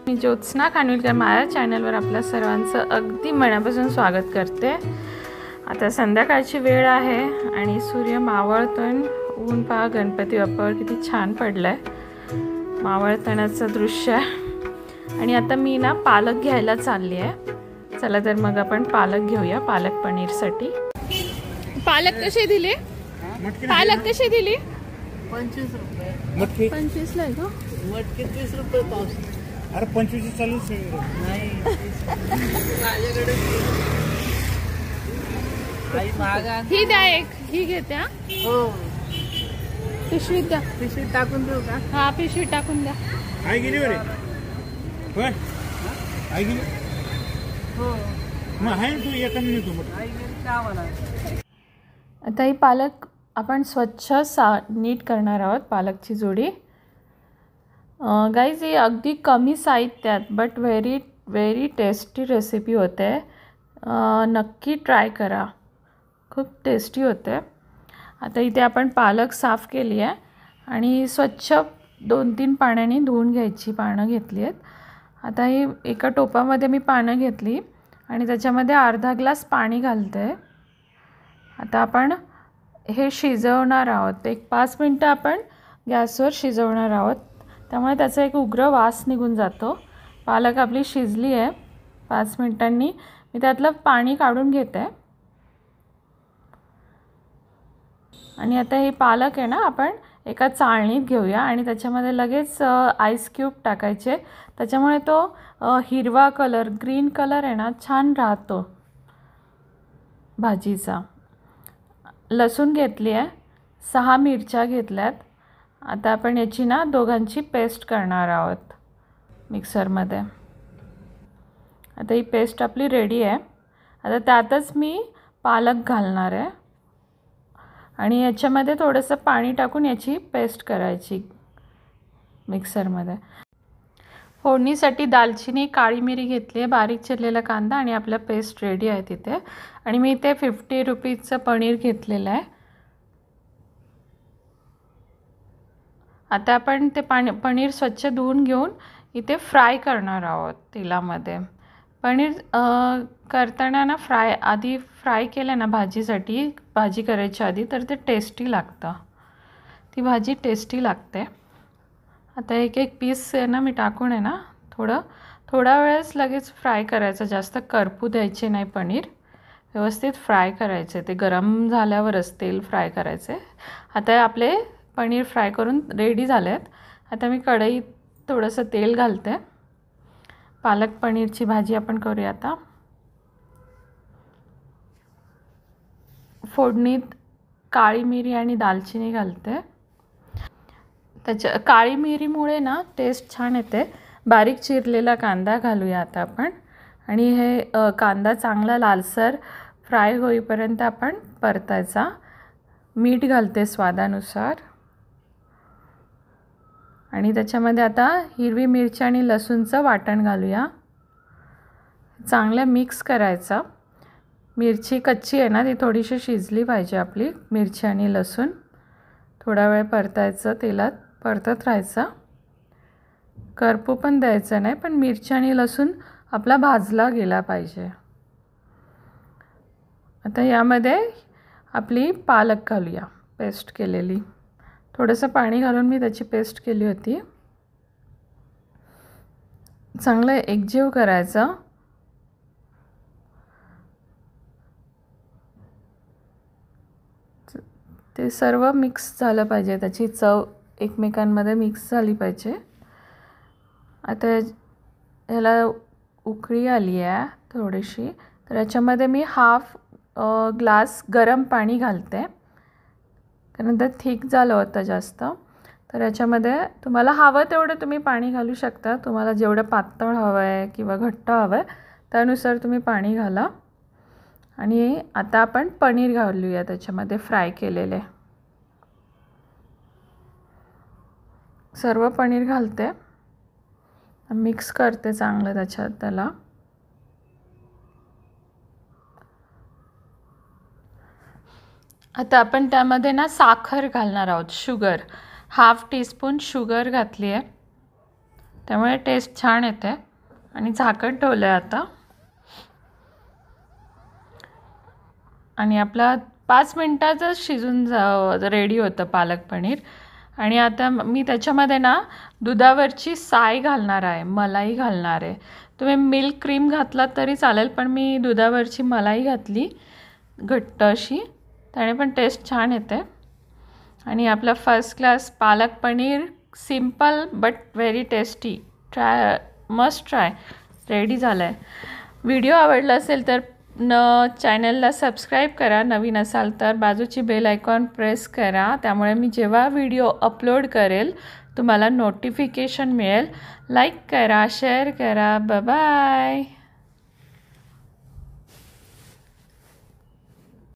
मी ज्योत्स्ना खानविलकर माझ्या चॅनलवर आपल्या सर्वांचं अगदी मनापासून स्वागत करते। आता संध्याकाळची वेळ आहे आणि सूर्य मावळतोय। ऊन पहा गणपती बाप्पावर किती छान पडलंय, मावळतानाचं दृश्य। आणि आता मी ना पालक घ्यायला चालली आहे। चला तर मग आपण पालक घेऊया पालक पनीरसाठी। पालक कसे दिले? पालक कसे दिली? 25 रुपये मटकी 25 ला आहे का? मटकी 30 रुपये पाव। अरे 25 चालूच नाही माझ्याकडे आई महागा। ही द्या एक, ही घेते। हो पिशवीत द्या। पिशवी टाकून देऊ का? हा पिशवी टाकून द्या। आई गेली बरे पण आई गेली हो मग आहे तू एका मिनिट तू आई गेली का मला। आता ही पालक आपण स्वच्छ नीट करणार आहोत। पालकची जोडी गाईज ही अगदी कमी साहित्यात बट व्हेरी टेस्टी रेसिपी होते। नक्की ट्राय करा, खूप टेस्टी होते। आता इथे आपण पालक साफ केली आहे आणि स्वच्छ 2-3 पाण्याने धुवून घ्यायची। पानं घेतली आहेत। आता ही एका टोपामध्ये मी पानं घेतली आणि त्याच्यामध्ये अर्धा ग्लास पाणी घालते। आता आपण हे शिजवणार आहोत। एक 5 मिनटं आपण गॅसवर शिजवणार आहोत, त्यामुळे त्याचा एक उग्र वास निघून जातो। पालक आपली शिजली आहे। 5 मिनिटांनी मी त्यातलं पाणी काढून घेते आणि आता हे पालक आहे ना आपण एका चाळणीत घेऊया आणि त्याच्यामध्ये लगेच आईस क्यूब टाकायचे। त्याच्यामुळे तो हिरवा कलर, ग्रीन कलर आहे ना छान राहतो भाजीचा। लसूण घेतली आहे, 6 मिरच्या घेतल्यात। आता आपण याची ना दोघांची पेस्ट करणार आहोत मिक्सरमध्ये। आता ही पेस्ट आपली रेडी आहे। आता त्यातच मी पालक घालणार आहे आणि याच्यामध्ये थोडंसं पाणी टाकून याची पेस्ट करायची मिक्सरमध्ये। फोडणीसाठी दालचिनी, काळी मिरी घेतली आहे, बारीक चिरलेला कांदा आणि आपला पेस्ट रेडी आहे तिथे। आणि मी इथे 50 रुपीजचं पनीर घेतलेलं आहे। आता आपण ते पनीर स्वच्छ धुवून घेऊन इथे फ्राय करणार आहोत तेलामध्ये। पनीर करताना ना आधी फ्राय केलं ना भाजीसाठी, भाजी करायच्या आधी, तर ते टेस्टी लागतं, ती भाजी टेस्टी लागते। आता एक पीस आहे ना मी टाकून आहे ना थोडा वेळच लगेच फ्राय करायचं, जास्त करपू द्यायचे नाही। पनीर व्यवस्थित फ्राय करायचे, ते गरम झाल्यावरच तेल फ्राय करायचे। आता आपले पनीर फ्राय करून रेडी झाले आहेत। आता मी कढईत थोडंसं तेल घालते। पालक पनीरची भाजी आपण करूया आता। फोडणीत काळी मिरी आणि दालचिनी घालते। काळी मिरीमुळे ना टेस्ट छान येते। बारीक चिरलेला कांदा घालूया आता आपण आणि हे कांदा चांगला लालसर फ्राय होईपर्यंत आपण परतायचा। मीठ घालते स्वादानुसार आणि त्याच्यामध्ये आता हिरवी मिरची आणि लसूणचं वाटण घालूया। चांगलं मिक्स करायचं। मिरची कच्ची आहे ना ती थोडीशी शिजली पाहिजे आपली मिरची आणि लसूण। थोडा वेळ परतायचं, तेलात परतत राहायचं, करपू पण द्यायचं नाही, पण मिरची आणि लसूण आपला भाजला गेला पाहिजे। आता यामध्ये आपली पालक घालूया, पेस्ट केलेली। थोडंसं पाणी घालून मी त्याची पेस्ट केली होती। चांगलं एकजीव करायचं। ते सर्व मिक्स झालं पाहिजे, त्याची चव एकमेकांमध्ये मिक्स झाली पाहिजे। आता ह्याला उकळी आली आहे थोडीशी, तर याच्यामध्ये मी हाफ ग्लास गरम पाणी घालते, कारण ते थिक झालं होतं जास्त। तर याच्यामध्ये तुम्हाला हवं तेवढं तुम्ही पाणी घालू शकता। तुम्हाला जेवढं पातळ हवं आहे किंवा घट्ट हवं आहे त्यानुसार तुम्ही पाणी घाला। आणि आता आपण पनीर घालूया त्याच्यामध्ये फ्राय केलेले। सर्व पनीर घालते, मिक्स करते चांगलं त्याला। आता आपण त्यामध्ये ना साखर घालणार आहोत, शुगर। हाफ टीस्पून शुगर घातली आहे त्यामुळे टेस्ट छान येते. आणि झाकण ठेवलं आहे आता. आणि आपला 5 मिनटातच शिजून रेडी होतं पालक पनीर. आणि आता मी त्याच्यामध्ये ना दुधावरची साय घालणार आहे, मलाई घालणार आहे. तुम्ही मिल्क क्रीम घातलात तरी चालेल, पण मी दुधावरची मलाई घातली घट्ट अशी, त्याने पण टेस्ट छान येते. आणि आपला first class palak paneer simple but very tasty, must try ready झालं आहे. व्हिडिओ आवडला असेल तर चॅनलला सबस्क्राईब करा, नवीन असाल तर बाजूची बेल आयकॉन प्रेस करा, त्यामुळे मी जेव्हा व्हिडिओ अपलोड करेल तुम्हाला नोटिफिकेशन मिळेल. लाईक करा, शेअर करा. बाय.